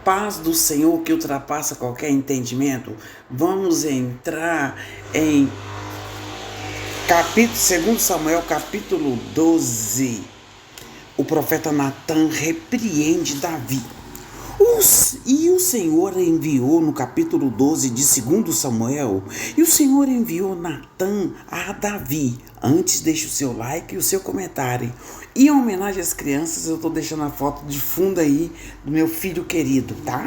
paz do Senhor que ultrapassa qualquer entendimento. Vamos entrar em 2 Samuel, capítulo 12. O profeta Natan repreende Davi. E o Senhor enviou, no capítulo 12 de 2 Samuel, e o Senhor enviou Natan a Davi. Antes, deixe o seu like e o seu comentário. E em homenagem às crianças, eu estou deixando a foto de fundo aí do meu filho querido, tá?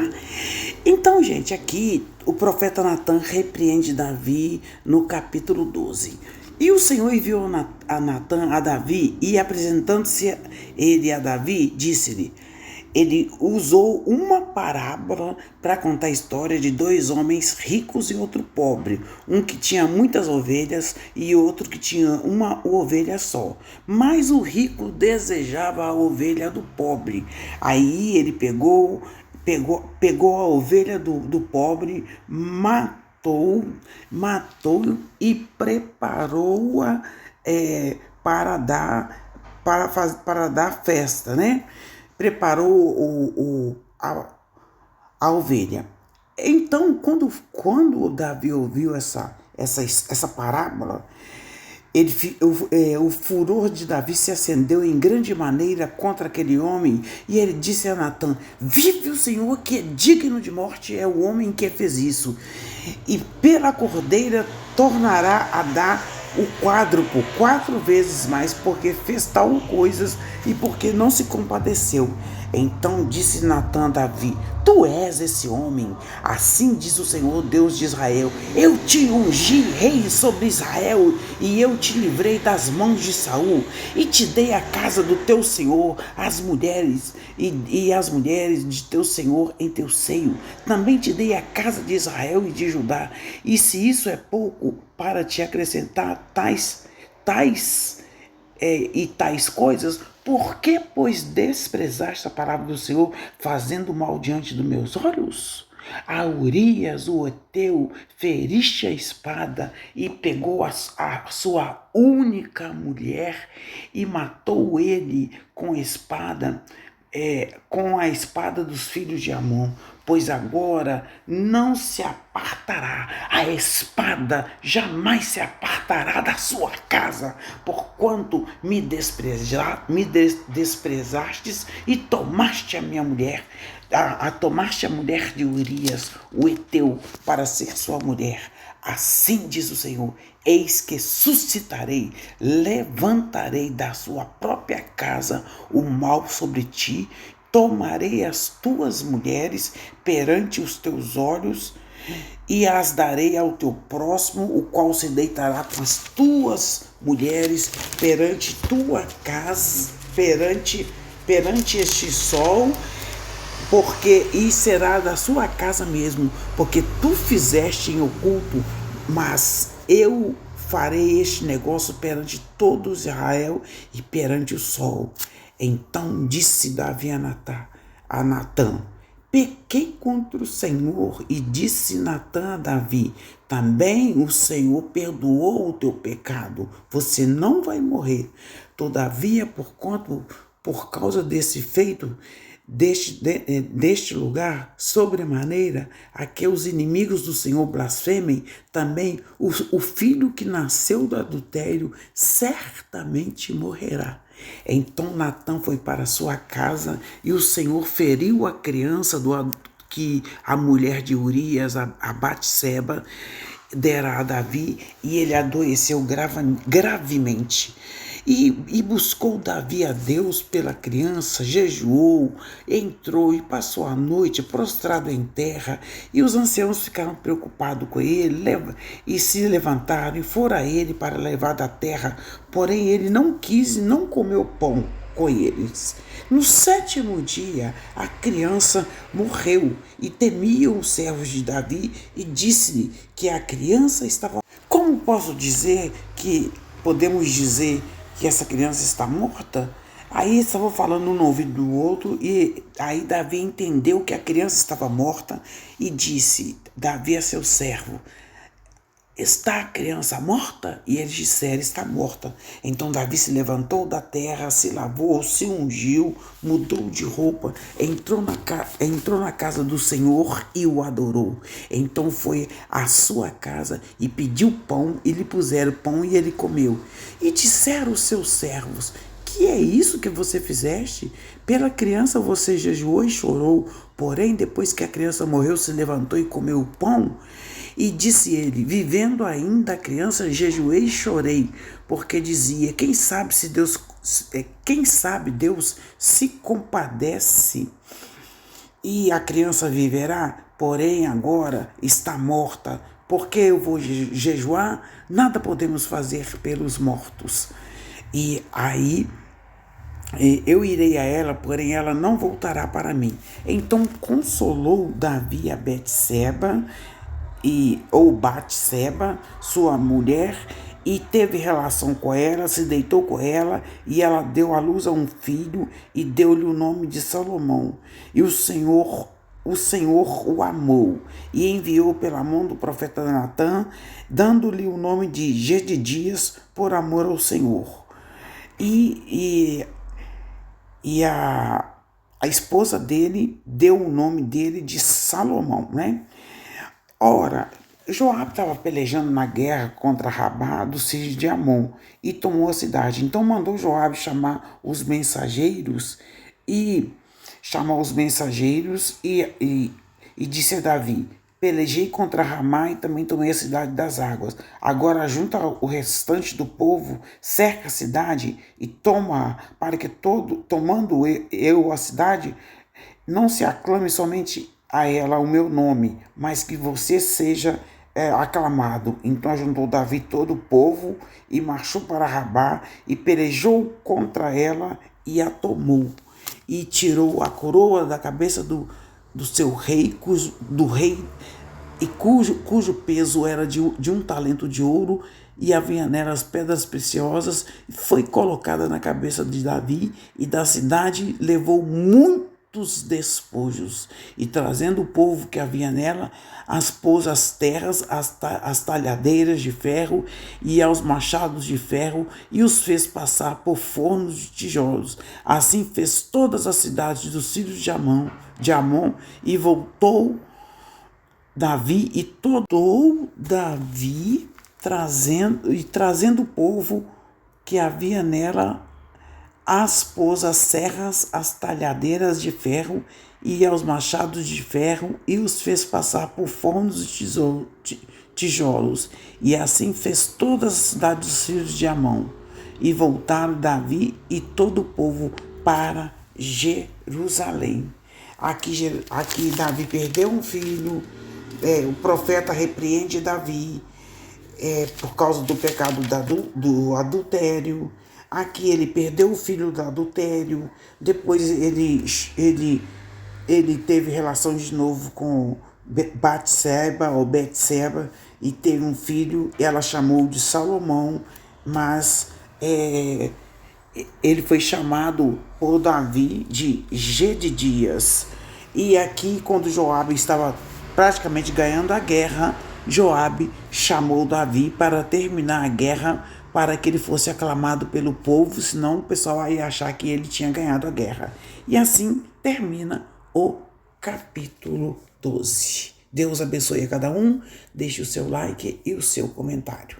Então, gente, aqui o profeta Natan repreende Davi no capítulo 12. E o Senhor enviou a Natan a Davi, e apresentando-se ele a Davi, disse-lhe. Ele usou uma parábola para contar a história de dois homens ricos e outro pobre. Um que tinha muitas ovelhas e outro que tinha uma ovelha só. Mas o rico desejava a ovelha do pobre. Aí ele pegou a ovelha do pobre, matou e preparou-a para dar festa, né? Preparou a ovelha. Então, quando Davi ouviu essa parábola, o furor de Davi se acendeu em grande maneira contra aquele homem, e ele disse a Natan: vive o Senhor, que é digno de morte é o homem que fez isso, e pela cordeira tornará a dar o quádruplo, 4 vezes mais, porque fez tal coisas e porque não se compadeceu. Então disse Natan a Davi: tu és esse homem. Assim diz o Senhor, Deus de Israel: eu te ungi rei sobre Israel, e eu te livrei das mãos de Saul, e te dei a casa do teu senhor, as mulheres e as mulheres de teu senhor em teu seio. Também te dei a casa de Israel e de Judá. E se isso é pouco para te acrescentar tais coisas, por que, pois, desprezaste a palavra do Senhor, fazendo mal diante dos meus olhos? A Urias, o Heteu, feriste a espada e pegou a sua única mulher e matou ele com a espada dos filhos de Amon. Pois agora não se apartará, a espada jamais se apartará da sua casa, porquanto me desprezastes e tomaste a minha mulher, tomaste a mulher de Urias, o Heteu, para ser sua mulher. Assim diz o Senhor: eis que suscitarei, levantarei da sua própria casa o mal sobre ti, tomarei as tuas mulheres perante os teus olhos e as darei ao teu próximo, o qual se deitará com as tuas mulheres perante tua casa, perante este sol, e será da sua casa mesmo, porque tu fizeste em oculto, mas eu farei este negócio perante todo Israel e perante o sol. Então disse Davi a Natan: pequei contra o Senhor. E disse Natan a Davi: também o Senhor perdoou o teu pecado, você não vai morrer. Todavia, por causa desse feito, deste lugar, sobremaneira, a que os inimigos do Senhor blasfemem, também o filho que nasceu do adultério certamente morrerá. Então Natan foi para sua casa, e o Senhor feriu a criança que a mulher de Urias, a Batseba, dera a Davi, e ele adoeceu gravemente. E buscou Davi a Deus pela criança, jejuou, entrou e passou a noite prostrado em terra. E os anciãos ficaram preocupados com ele, e se levantaram e foram a ele para levar da terra. Porém ele não quis e não comeu pão com eles. No 7º dia, a criança morreu, e temiam os servos de Davi, e disse-lhe que a criança estava... Como podemos dizer que essa criança está morta? Aí estavam falando um no ouvido do outro, e aí Davi entendeu que a criança estava morta, e disse Davi a seu servo: está a criança morta? E eles disseram, está morta. Então Davi se levantou da terra, se lavou, se ungiu, mudou de roupa, entrou na casa do Senhor e o adorou. Então foi à sua casa e pediu pão, e lhe puseram pão e ele comeu. E disseram os seus servos, que é isso que você fizeste? Pela criança você jejuou e chorou, porém depois que a criança morreu se levantou e comeu o pão? E disse ele, vivendo ainda a criança, jejuei e chorei, porque dizia, quem sabe Deus se compadece e a criança viverá, porém agora está morta, porque eu vou jejuar, nada podemos fazer pelos mortos. E aí eu irei a ela, porém ela não voltará para mim. Então consolou Davi a Betseba, ou Batseba, sua mulher, e teve relação com ela, se deitou com ela, e ela deu à luz a um filho, e deu-lhe o nome de Salomão. E o Senhor o amou, e enviou pela mão do profeta Natã, dando-lhe o nome de Gedidias, por amor ao Senhor. E a esposa dele deu o nome dele de Salomão, né? Ora, Joabe estava pelejando na guerra contra Rabá dos filhos de Amon e tomou a cidade. Então mandou Joabe chamar os mensageiros e disse a Davi, pelejei contra Ramá e também tomei a cidade das águas. Agora junta o restante do povo, cerca a cidade e toma, para que tomando eu a cidade, não se aclame somente a ela o meu nome, mas que você seja aclamado. Então ajuntou Davi todo o povo e marchou para Rabá e pelejou contra ela e a tomou. E tirou a coroa da cabeça do seu rei, cujo peso era de um talento de ouro, e havia nelas pedras preciosas, foi colocada na cabeça de Davi, e da cidade levou muitos despojos, e trazendo o povo que havia nela, as pôs as terras, as talhadeiras de ferro e aos machados de ferro, e os fez passar por fornos de tijolos. Assim fez todas as cidades dos filhos de Amon, e voltou Davi trazendo o povo que havia nela, pôs as serras, as talhadeiras de ferro e aos machados de ferro, e os fez passar por fornos de tijolos. E assim fez todas as cidades dos filhos de Amon. E voltaram Davi e todo o povo para Jerusalém. Aqui Davi perdeu um filho, o profeta repreende Davi por causa do pecado do adultério. Aqui ele perdeu o filho do adultério, depois ele teve relação de novo com Batseba e teve um filho, ela chamou de Salomão, mas ele foi chamado por Davi de Gedidias. E aqui, quando Joabe estava praticamente ganhando a guerra, Joabe chamou Davi para terminar a guerra, para que ele fosse aclamado pelo povo, senão o pessoal ia achar que ele tinha ganhado a guerra. E assim termina o capítulo 12. Deus abençoe a cada um, deixe o seu like e o seu comentário.